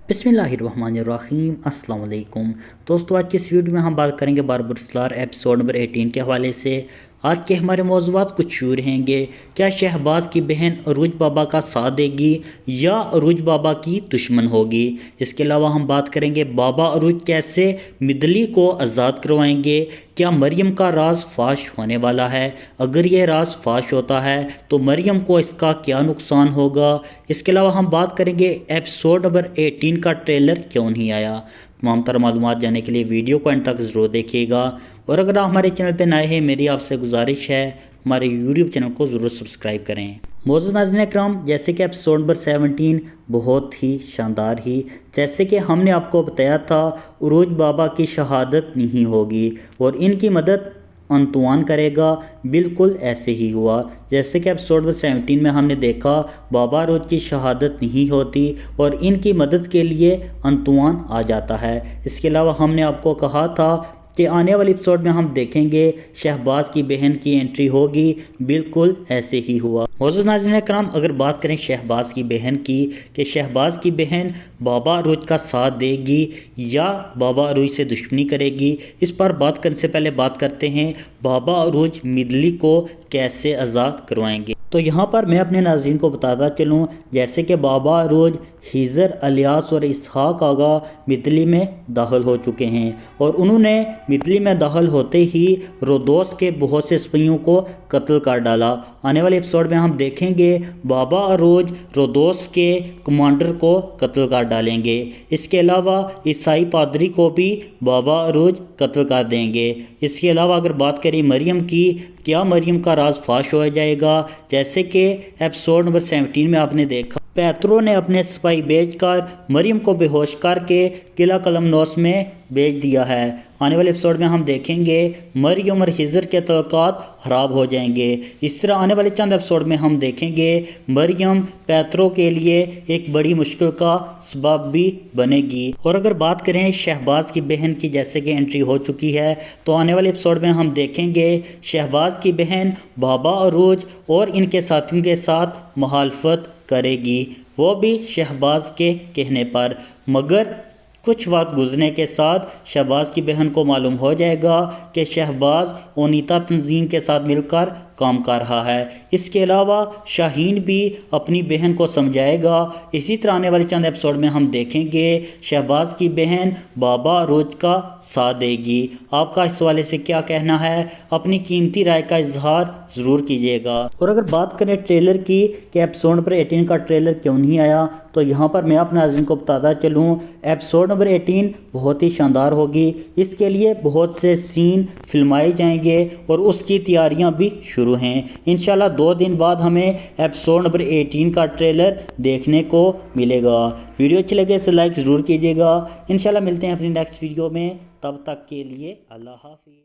बिस्मिल्लाहिर्रहमानिर्रहीम। अस्सलाम वालेकुम दोस्तों, आज की इस वीडियो में हम बात करेंगे बार्बर सलार एपिसोड नंबर 18 के हवाले से। आज के हमारे मौज़ूआत कुछ यूँ रहेंगे। क्या शहबाज की बहन अरूज बाबा का साथ देगी या अरूज बाबा की दुश्मन होगी। इसके अलावा हम बात करेंगे बाबा अरूज कैसे मिदली को आज़ाद करवाएंगे। क्या मरियम का राज फाश होने वाला है। अगर ये राज फाश होता है तो मरियम को इसका क्या नुकसान होगा। इसके अलावा हम बात करेंगे एपिसोड नंबर 18 का ट्रेलर क्यों नहीं आया। तमाम तरह मालूमात जानने के लिए वीडियो को एंड तक ज़रूर देखिएगा। और अगर आप हमारे चैनल पर नए हैं, मेरी आपसे गुजारिश है हमारे यूट्यूब चैनल को ज़रूर सब्सक्राइब करें। मौजूद नाज़रीन इकराम, जैसे कि एपिसोड नंबर 17 बहुत ही शानदार ही, जैसे कि हमने आपको बताया था अरूज बाबा की शहादत नहीं होगी और इनकी मदद अंतुआन करेगा। बिल्कुल ऐसे ही हुआ। जैसे कि एपिसोड नंबर 17 में हमने देखा बाबा अरूज की शहादत नहीं होती और इनकी मदद के लिए अंतुआन आ जाता है। इसके अलावा हमने आपको कहा था कि आने वाले एपिसोड में हम देखेंगे शहबाज की बहन की एंट्री होगी। बिल्कुल ऐसे ही हुआ। मौजूद नाज़रीन इकराम, अगर बात करें शहबाज की बहन की कि शहबाज की बहन बाबा अरूज का साथ देगी या बाबा अरूज से दुश्मनी करेगी, इस पर बात करने से पहले बात करते हैं बाबा अरूज मिदली को कैसे आज़ाद करवाएंगे। तो यहाँ पर मैं अपने नाज़रीन को बताता चलूँ, जैसे कि बाबा अरूज हिजर अलियास और इसहाक आगा मिदली में दाखिल हो चुके हैं और उन्होंने मिदली में दाखिल होते ही रोदोस के बहुत से सिपाहियों को कत्ल कर डाला। आने वाले एपिसोड में हम देखेंगे बाबा अरूज रोदोस के कमांडर को कत्ल कर डालेंगे। इसके अलावा ईसाई पादरी को भी बाबा अरूज कत्ल कर देंगे। इसके अलावा अगर बात करें मरियम की, क्या मरियम का राज फाश हो जाएगा। जैसे कि एपिसोड नंबर 17 में आपने देखा पैतरो ने अपने सिपाही भेजकर मरियम को बेहोश करके किला कलमनोस में भेज दिया है। आने वाले एपिसोड में हम देखेंगे मरियम और हिजर के तल्लुकात ख़राब हो जाएंगे। इस तरह आने वाले चंद एपिसोड में हम देखेंगे मरियम पैतरो के लिए एक बड़ी मुश्किल का सबब भी बनेगी। और अगर बात करें शहबाज की बहन की, जैसे कि एंट्री हो चुकी है, तो आने वाले एपिसोड में हम देखेंगे शहबाज की बहन बाबा अरूज और इनके साथियों के साथ मुखालफत करेगी, वो भी शहबाज के कहने पर। मगर कुछ वक्त गुजरने के साथ शहबाज की बहन को मालूम हो जाएगा कि शहबाज ओनीता तंजीम के साथ मिलकर काम कर रहा है। इसके अलावा शाहीन भी अपनी बहन को समझाएगा। इसी तरह आने वाले चंद एपिसोड में हम देखेंगे शहबाज की बहन बाबा अरूज का साथ देगी। आपका इस हवाले से क्या कहना है, अपनी कीमती राय का इजहार ज़रूर कीजिएगा। और अगर बात करें ट्रेलर की कि एपिसोड नंबर 18 का ट्रेलर क्यों नहीं आया, तो यहाँ पर मैं अपने नाज़रीन को बताता चलूँ एपिसोड नंबर 18 बहुत ही शानदार होगी। इसके लिए बहुत से सीन फिल्माए जाएंगे और उसकी तैयारियां भी शुरू हैं। इंशाल्लाह 2 दिन बाद हमें एपिसोड नंबर 18 का ट्रेलर देखने को मिलेगा। वीडियो अच्छी लगे इसे लाइक ज़रूर कीजिएगा। इंशाल्लाह मिलते हैं अपनी नेक्स्ट वीडियो में, तब तक के लिए अल्लाह हाफिज़।